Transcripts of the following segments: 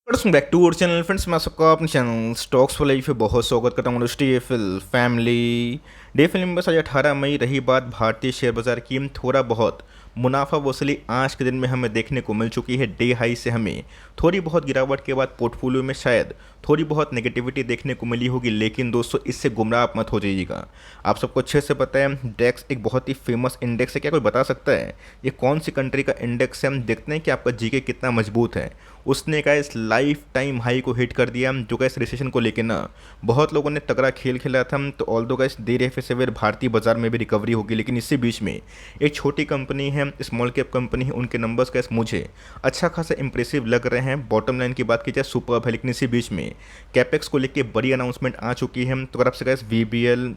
Welcome back to our channel friends. मैं सबका अपने चैनल स्टॉक्स फॉर लाइफ पे बहुत स्वागत करता हूँ। डीएफएल फैमिली डीएफएल में बस आज 18 मई रही बात भारतीय शेयर बाजार की, थोड़ा बहुत मुनाफा वसूली आज के दिन में हमें देखने को मिल चुकी है। डे हाई से हमें थोड़ी बहुत गिरावट के बाद पोर्टफोलियो में शायद थोड़ी बहुत नेगेटिविटी देखने को मिली होगी, लेकिन दोस्तों इससे गुमराह आप मत हो जाइएगा। आप सबको अच्छे से पता है डेक्स एक बहुत ही फेमस इंडेक्स है। क्या कोई बता सकता है ये कौन सी कंट्री का इंडेक्स है? हम देखते हैं कि आपका जीके कितना मजबूत है। उसने का इस लाइफ टाइम हाई को हिट कर दिया, जो का इस रिसेशन को लेकर ना बहुत लोगों ने तगड़ा खेल खेला था। तो ऑल दो गाइस देर है फिर भारतीय बाजार में भी रिकवरी होगी, लेकिन इसी बीच में एक छोटी कंपनी है, स्मॉल कैप कंपनी है, उनके नंबर्स का मुझे अच्छा खासा इंप्रेसिव लग रहे हैं। बॉटम लाइन की बात की जाए सुपर है, लेकिन इसी बीच में कैपेक्स को लेकर बड़ी अनाउंसमेंट आ चुकी है। तो अगर आपसे गाइस वीबीएल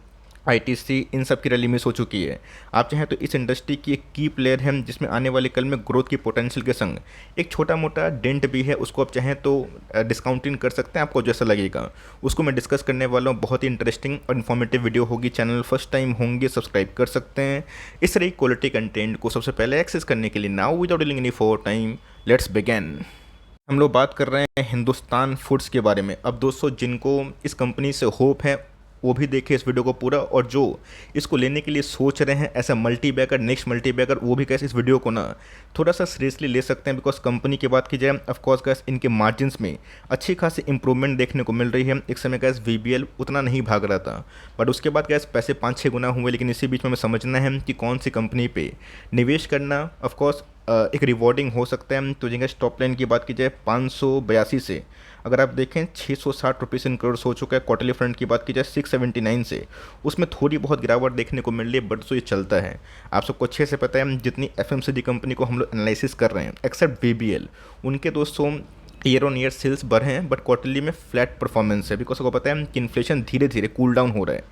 आईटीसी इन सब की रैली मिस हो चुकी है। आप चाहें तो इस इंडस्ट्री की एक की प्लेयर है, जिसमें आने वाले कल में ग्रोथ की पोटेंशियल के संग एक छोटा मोटा डेंट भी है। उसको आप चाहें तो डिस्काउंटिंग कर सकते हैं, आपको जैसा लगेगा उसको मैं डिस्कस करने वाला हूँ। बहुत ही इंटरेस्टिंग और इन्फॉर्मेटिव वीडियो होगी। चैनल फर्स्ट टाइम होंगे सब्सक्राइब कर सकते हैं इस तरह की क्वालिटी कंटेंट को सबसे पहले एक्सेस करने के लिए। Now without dealing any for time let's begin. हम लोग बात कर रहे हैं हिंदुस्तान फूड्स के बारे में। अब दोस्तों जिनको इस कंपनी से होप है वो भी देखे इस वीडियो को पूरा, और जो इसको लेने के लिए सोच रहे हैं ऐसा multibagger next multibagger, वो भी कैसे इस वीडियो को ना थोड़ा सा सीरियसली ले सकते हैं। बिकॉज कंपनी की बात की जाए ऑफकोर्स गैस इनके मार्जिन्स में अच्छी खासी इंप्रूवमेंट देखने को मिल रही है। एक समय गैस वीबीएल उतना नहीं भाग रहा था, बट उसके बाद गैस पैसे 5-6 गुना हुए। लेकिन इसी बीच में हमें समझना है कि कौन सी कंपनी पे निवेश करना ऑफकोर्स एक रिवॉर्डिंग हो सकता है। तो जिनका टॉप लाइन की बात की जाए 582 से अगर आप देखें 660 रुपीज़ इन करोड़ हो चुका है। क्वार्टरली फ्रंट की बात की जाए 679 से उसमें थोड़ी बहुत गिरावट देखने को मिल रही है, बट सो ये चलता है। आप सबको अच्छे से पता है जितनी एफएमसीजी कंपनी को हम लोग एनालिसिस कर रहे हैं एक्सेप्ट वीबीएल, उनके दोस्तों ईयर ऑन ईयर सेल्स बढ़े हैं, बट क्वार्टरली में फ्लैट परफॉर्मेंस है। बिकॉज आपको पता है कि इन्फ्लेशन धीरे धीरे कूल डाउन हो रहा है,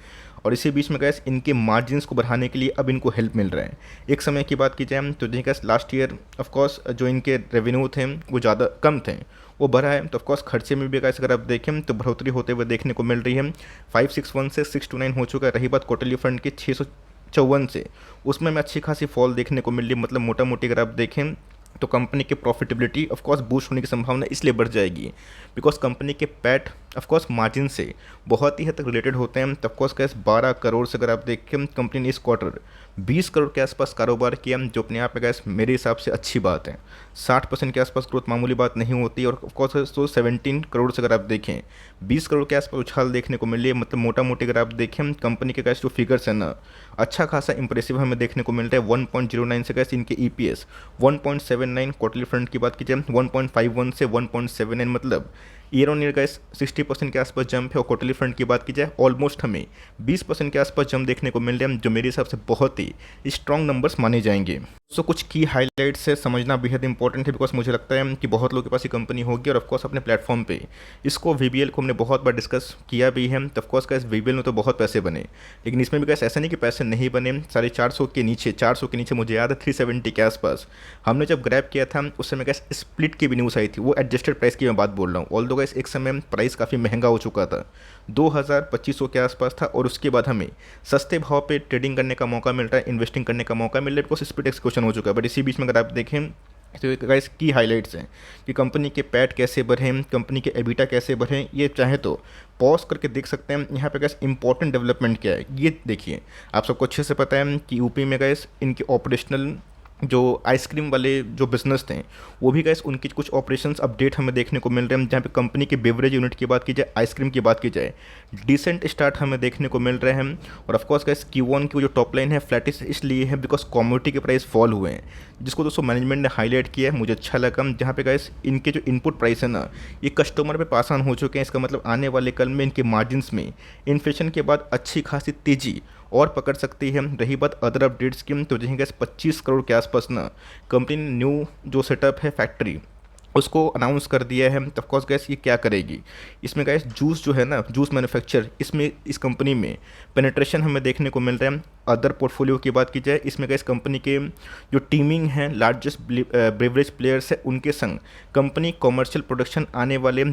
और इसी बीच में गैस इनके मार्जिन्स को बढ़ाने के लिए अब इनको हेल्प मिल रहा है। एक समय की बात की जाए तो गैस लास्ट ईयर ऑफकोर्स जो इनके रेवेन्यू थे वो ज़्यादा कम थे, वो बढ़ा है। तो ऑफकोर्स खर्चे में भी गैस अगर आप देखें तो बढ़ोतरी होते हुए देखने को मिल रही है। 561 से 629 हो चुका है। रही बात क्वार्टरली फंड की 654 से, उसमें मैं अच्छी खासी फॉल देखने को मिल रही है। मतलब मोटा मोटी अगर आप देखें तो कंपनी की प्रॉफिटेबिलिटी ऑफकोर्स बूस्ट होने की संभावना इसलिए बढ़ जाएगी बिकॉज कंपनी के पैट ऑफकोर्स मार्जिन से बहुत ही हद तक रिलेटेड होते हैं। तो ऑफकोर्स कैसे 12 करोड़ से अगर आप देखें कंपनी ने इस क्वार्टर 20 करोड़ के आसपास कारोबार किया, जो अपने आप में गैस मेरे हिसाब से अच्छी बात है। 60% के आसपास ग्रोथ मामूली बात नहीं होती। और ऑफकोर्स तो 17 करोड़ से अगर आप देखें 20 करोड़ के आसपास उछाल देखने को मिली है। मतलब मोटा मोटी अगर आप देखें कंपनी के गैस जो फिगर्स है ना अच्छा खासा इंप्रेसिव हमें देखने को मिल रहा है। 1.09 से गैस इनके ईपीएस 1.79, क्वार्टरली फ्रंट की बात की जाए 1.51 से 1.79, मतलब ईयर ऑन ईयर गैस 60% के आसपास जंप है। और क्वार्टरली फ्रंट की बात की जाए ऑलमोस्ट हमें 20% के आसपास जंप देखने को मिल रहे हैं, जो मेरे हिसाब से बहुत ही स्ट्रॉन्ग नंबर्स माने जाएंगे। सो कुछ की हाईलाइट्स से समझना बेहद इंपॉर्टेंट है, बिकॉज मुझे लगता है कि बहुत लोगों के पास ये कंपनी होगी। और ऑफकोर्स अपने प्लेटफॉर्म पे इसको वीबीएल को हमने बहुत बार डिस्कस किया भी है। तो ऑफकोर्स गैस वीबीएल में तो बहुत पैसे बने, लेकिन इसमें भी गैस ऐसा नहीं कि पैसे नहीं बने। 450 के नीचे 400 के नीचे मुझे याद है 370 के आसपास हमने जब ग्रैब किया था उस समय गैस स्प्लिट की भी न्यूज़ आई थी। वो एडजस्टेड प्राइस की मैं बात बोल रहा हूँ। ऑल दो गैस एक समय प्राइस काफ़ी महंगा हो चुका था, 2000-2500 के आसपास था। और उसके बाद हमें सस्ते भाव पे ट्रेडिंग करने का मौका मिल रहा है, इन्वेस्टिंग करने का मौका मिल रहा है, बिकॉज स्प्लिट एक्सक्यूशन हो चुका है। बट इसी बीच में अगर आप देखें तो गाइस की हाइलाइट्स हैं कि कंपनी के पैट कैसे बढ़े, कंपनी के एबिटा कैसे बढ़े। ये चाहे तो पॉज करके देख सकते हैं। यहाँ पे गैस इंपॉर्टेंट डेवलपमेंट क्या है ये देखिए। आप सबको अच्छे से पता है कि यूपी में गैस इनके ऑपरेशनल जो आइसक्रीम वाले जो बिजनेस थे वो भी गैस उनकी कुछ ऑपरेशंस अपडेट हमें देखने को मिल रहे हैं। जहाँ पे कंपनी के बेवरेज यूनिट की बात की जाए, आइसक्रीम की बात की जाए, डिसेंट स्टार्ट हमें देखने को मिल रहे हैं। और ऑफकोर्स गैस Q1 की जो टॉप लाइन है फ्लैटिस इसलिए है बिकॉज कमोडिटी के प्राइस फॉल हुए हैं, जिसको दोस्तों मैनेजमेंट ने हाईलाइट किया है, मुझे अच्छा लगा। जहाँ पे गैस इनके जो इनपुट प्राइस है ना ये कस्टमर पे पास ऑन हो चुके हैं। इसका मतलब आने वाले कल में इनके मार्जिन्स में इन्फ्लेशन के बाद अच्छी खासी तेजी और पकड़ सकती है। रही बात अदर अपडेट्स की तो जहाँ गैस 25 करोड़ के आसपास ना कंपनी ने न्यू जो सेटअप है फैक्ट्री उसको अनाउंस कर दिया है। तो ऑफकोर्स गैस ये क्या करेगी, इसमें गैस जूस जो है ना जूस मैन्युफैक्चर, इसमें इस कंपनी में पेनिट्रेशन हमें देखने को मिल रहा है। अदर पोर्टफोलियो की बात की जाए इसमें गैस कंपनी के जो टीमिंग है लार्जेस्ट ब्रेवरेज प्लेयर्स है उनके संग कंपनी कॉमर्शियल प्रोडक्शन आने वाले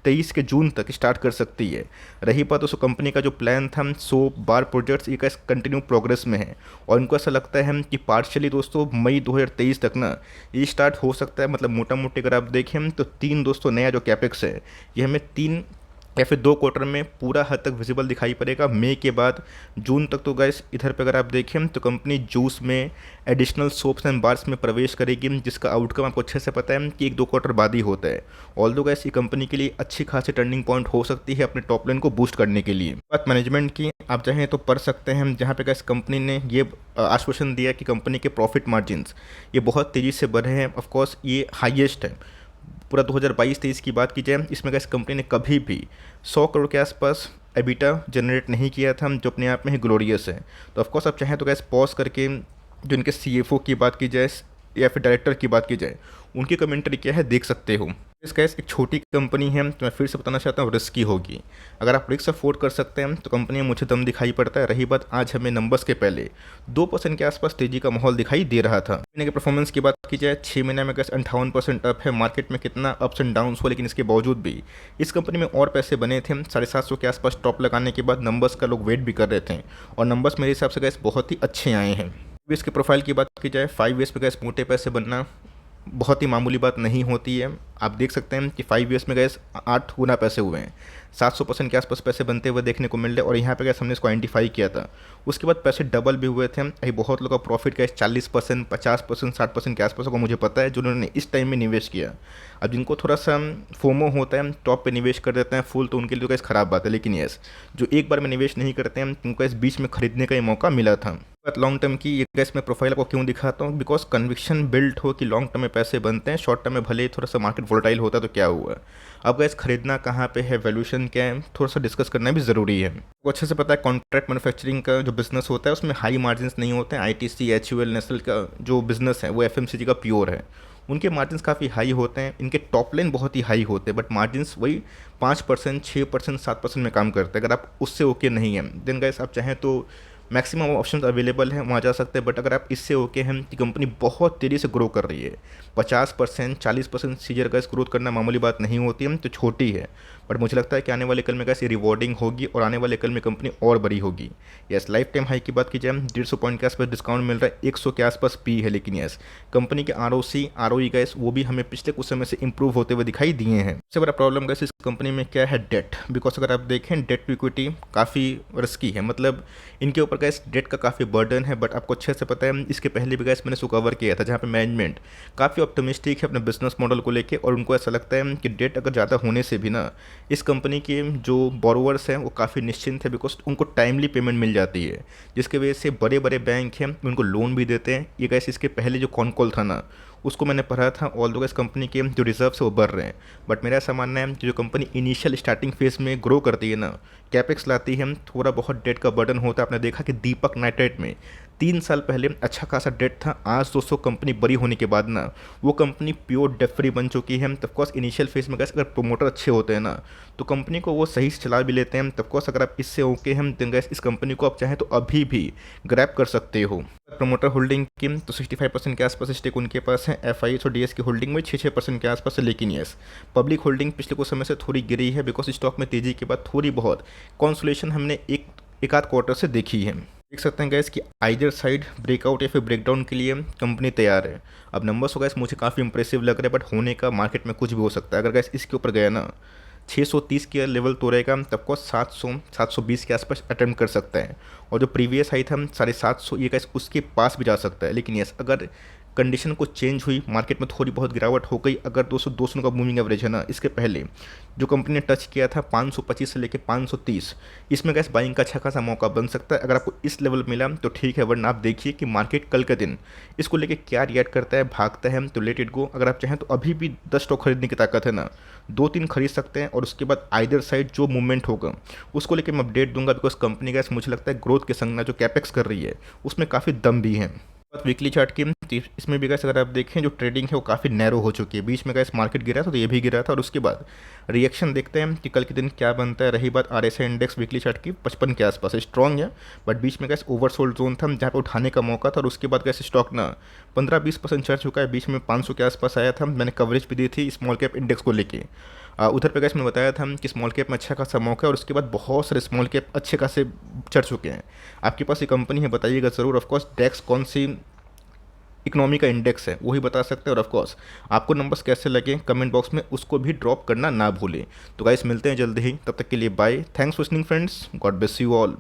2023 के जून तक स्टार्ट कर सकती है। रही बात उस कंपनी का जो प्लान था 100 बार प्रोजेक्ट्स ये कैसे कंटिन्यू प्रोग्रेस में है और इनको ऐसा लगता है कि पार्शियली दोस्तों मई 2023 तक ना ये स्टार्ट हो सकता है। मतलब मोटा मोटी अगर आप देखें तो 3 दोस्तों नया जो कैपेक्स है ये हमें 3 या फिर 2 क्वार्टर में पूरा हद तक विजिबल दिखाई पड़ेगा। मई के बाद जून तक तो गाइस इधर पे अगर आप देखें तो कंपनी जूस में एडिशनल सोप्स एंड बार्स में प्रवेश करेगी, जिसका आउटकम आपको अच्छे से पता है कि 1-2 क्वार्टर बाद ही होता है। ऑल्दो गाइस ये कंपनी के लिए अच्छी खासी टर्निंग पॉइंट हो सकती है अपने टॉप लाइन को बूस्ट करने के लिए। बात मैनेजमेंट की आप चाहें तो पढ़ सकते हैं, जहाँ पे गाइस कंपनी ने ये आश्वासन दिया कि कंपनी के प्रॉफिट मार्जिन्स ये बहुत तेज़ी से बढ़े हैं। ऑफकोर्स ये हाईएस्ट है पूरा 2022-23 की बात की जाए, इसमें गैस कंपनी ने कभी भी 100 करोड़ के आसपास एबिटा जनरेट नहीं किया था, जो अपने आप में ही ग्लोरियस है। तो ऑफकोर्स आप चाहें तो गैस पॉज करके जो इनके सीएफओ की बात की जाए या फिर डायरेक्टर की बात की जाए उनकी कमेंट्री क्या है देख सकते हो। इस गैस एक छोटी कंपनी है तो मैं फिर से बताना चाहता हूँ रिस्की होगी। अगर आप रिस्क अफोर्ड कर सकते हैं तो कंपनी में मुझे दम दिखाई पड़ता है। रही बात आज हमें नंबर्स के पहले 2% के आसपास तेजी का माहौल दिखाई दे रहा था। महीने के परफॉर्मेंस की बात की जाए 6 महीने में गैस 58% अप है। मार्केट में कितना अप्स एंड डाउन्स हो लेकिन इसके बावजूद भी इस कंपनी में और पैसे बने थे। 750 के आसपास टॉप लगाने के बाद नंबर्स का लोग वेट भी कर रहे थे और नंबर्स मेरे हिसाब से गैस बहुत ही अच्छे आए हैं। इसके प्रोफाइल की बात की जाए 5 ईयर्स पे गैस मोटे पैसे बनना बहुत ही मामूली बात नहीं होती है। आप देख सकते हैं कि 5 ईयर्स में गैस 8 गुना पैसे हुए हैं, 700% के आसपास पैसे बनते हुए देखने को मिल रहे और यहाँ पे गैस हमने इसको आइडेंटिफाई किया था। उसके बाद पैसे डबल भी हुए थे। अभी बहुत लोगों का प्रॉफिट गैस 40%, 50%, 60% के आसपास को मुझे पता है जिन्होंने इस टाइम में निवेश किया। अब जिनको थोड़ा सा फोमो होता है टॉप पे निवेश कर देते हैं फुल, तो उनके लिए तो गैस ख़राब बात है। लेकिन यस जो एक बार में निवेश नहीं करते हैं उनको इस बीच में खरीदने का ही मौका मिला था। बात लॉन्ग टर्म की, ये गैस मैं प्रोफाइल को क्यों दिखाता हूँ, बिकॉज कन्विक्शन बिल्ड हो कि लॉन्ग टर्म में पैसे बनते हैं, शॉर्ट टर्म में भले ही थोड़ा सा मार्केट वोलेटाइल होता है तो क्या हुआ। अब गैस खरीदना कहाँ पे है, वैल्यूएशन क्या है, थोड़ा सा डिस्कस करना भी ज़रूरी है। वो अच्छे से पता है कॉन्ट्रैक्ट मैन्युफैक्चरिंग का जो बिजनेस होता है उसमें हाई मार्जिन्स नहीं होते हैं। आईटीसी, एचयूएल, नेस्टल का जो बिजनेस है वो एफएमसीजी का प्योर है, उनके मार्जिन्स काफ़ी हाई होते हैं। इनके टॉप लाइन बहुत ही हाई होते हैं बट मार्जिन्स वही 5%, 6%, 7% में काम करते हैं। अगर आप उससे ओके नहीं है देन गाइस आप चाहें तो मैक्सिमम ऑप्शंस अवेलेबल हैं वहाँ जा सकते हैं। बट अगर आप इससे ओके हैं कि कंपनी बहुत तेज़ी से ग्रो कर रही है, 50%, 40% सीजर गैस ग्रोथ करना मामूली बात नहीं होती है, तो छोटी है। बट मुझे लगता है कि आने वाले कल में गैस ये रिवॉर्डिंग होगी और आने वाले कल में कंपनी और बड़ी होगी। यस लाइफ टाइम हाई की बात की जाए 150 पॉइंट के आसपास डिस्काउंट मिल रहा है, 100 के आसपास पी है। लेकिन यस कंपनी के आरओसी, आरओई गैस वो भी हमें पिछले कुछ समय से इंप्रूव होते हुए दिखाई दिए हैं। सबसे बड़ा प्रॉब्लम गैस इस कंपनी में क्या है, डेट। बिकॉज अगर आप देखें डेट टू इक्विटी काफ़ी रिस्की है, मतलब इनके ऊपर गैस डेट का काफ़ी बर्डन है। बट आपको अच्छे से पता है इसके पहले भी गैस मैंने इसको कवर किया था जहाँ पे मैनेजमेंट काफ़ी ऑप्टिमिस्टिक है अपने बिजनेस मॉडल को लेके और उनको ऐसा लगता है कि डेट अगर ज़्यादा होने से भी ना इस कंपनी के जो बोरोवर्स हैं वो काफ़ी निश्चिंत है, बिकॉज उनको टाइमली पेमेंट मिल जाती है, जिसके वजह से बड़े बड़े बैंक हैं उनको लोन भी देते हैं। ये गैस इसके पहले जो कॉन कॉल था ना उसको मैंने पढ़ा था, ऑल्दो गैस कंपनी के जो रिजर्व्स है वो बढ़ रहे हैं। बट मेरा ऐसा मानना है कि जो कंपनी इनिशियल स्टार्टिंग फेज में ग्रो करती है ना, कैपेक्स लाती है, थोड़ा बहुत डेट का बर्डन होता है। आपने देखा कि दीपक नाइट्राइट में 3 साल पहले अच्छा खासा डेट था। आज दोस्तों कंपनी बड़ी होने के बाद ना वो कंपनी प्योर डेट फ्री बन चुकी है। ऑफकोर्स इनिशियल फेज में गैस अगर प्रोमोटर अच्छे होते हैं ना तो कंपनी को वो सही से चला भी लेते हैं। ऑफकोर्स अगर आप इससे ओके हैं तो गैस इस कंपनी को आप चाहें तो अभी भी ग्रैब कर सकते हो। प्रमोटर होल्डिंग की तो 65% के आसपास स्टेक उनके पास है। एफआईएस और डीएस की होल्डिंग में 6% के आसपास है। लेकिन यस पब्लिक होल्डिंग पिछले कुछ समय से थोड़ी गिरी है, बिकॉज स्टॉक में तेजी के बाद थोड़ी बहुत कॉन्सोलेशन हमने एक आध क्वार्टर से देखी है। देख सकते हैं गैस कि आइदर साइड ब्रेकआउट या फिर ब्रेकडाउन के लिए कंपनी तैयार है। अब नंबर्स हो गैस मुझे काफ़ी इंप्रेसिव लग रहा है, बट होने का मार्केट में कुछ भी हो सकता है। अगर गैस इसके ऊपर गया ना 630 के लेवल तो रहेगा, तब को 700, 720 के आसपास अटेम्प्ट कर सकता है। और जो प्रीवियस हाई था 750 ये गैस उसके पास भी जा सकता है। लेकिन यस अगर कंडीशन को चेंज हुई, मार्केट में थोड़ी बहुत गिरावट हो गई, अगर 200 का मूविंग एवरेज है ना, इसके पहले जो कंपनी ने टच किया था 525 से लेकर 530, इसमें गैस बाइंग का अच्छा खासा मौका बन सकता है। अगर आपको इस लेवल मिला तो ठीक है, वरना आप देखिए कि मार्केट कल के दिन इसको लेके क्या रिएक्ट करता है, भागता है तो लेट इट गो। अगर आप चाहें तो अभी भी 10 स्टॉक खरीदने की ताकत है ना, 2-3 खरीद सकते हैं और उसके बाद आइदर साइड जो मूवमेंट होगा उसको लेकर मैं अपडेट दूंगा। बिकॉज कंपनी गैस मुझे लगता है ग्रोथ के संग ना जो कैपेक्स कर रही है उसमें काफ़ी दम भी है। वीकली चार्ट की इसमें भी गैस अगर आप देखें जो ट्रेडिंग है वो काफ़ी नैरो हो चुकी है। बीच में गैस मार्केट गिरा था तो ये भी गिरा था और उसके बाद रिएक्शन देखते हैं कि कल के दिन क्या बनता है। रही बात आरएसआई इंडेक्स वीकली चार्ट की 55 के आसपास स्ट्रॉन्ग है, बट बीच में गैस ओवरसोल्ड जोन था जहाँ पे उठाने का मौका था और उसके बाद गैस स्टॉक ना 15-20% चढ़ चुका है। बीच में 500 के आसपास आया था, मैंने कवरेज भी दी थी स्मॉल कैप इंडेक्स को लेके। उधर पे गाइस मैंने बताया था कि स्मॉल कैप में अच्छा खासा मौका है और उसके बाद बहुत सारे स्मॉल कैप अच्छे खासे चढ़ चुके हैं। आपके पास ये कंपनी है, बताइएगा ज़रूर। ऑफकोर्स डेक्स कौन सी इकोनॉमी का इंडेक्स है वही बता सकते हैं। और ऑफकोर्स आपको नंबर्स कैसे लगे कमेंट बॉक्स में उसको भी ड्रॉप करना ना भूलें। तो गाइस मिलते हैं जल्दी ही, तब तक के लिए bye. Thanks for listening friends, God bless you all.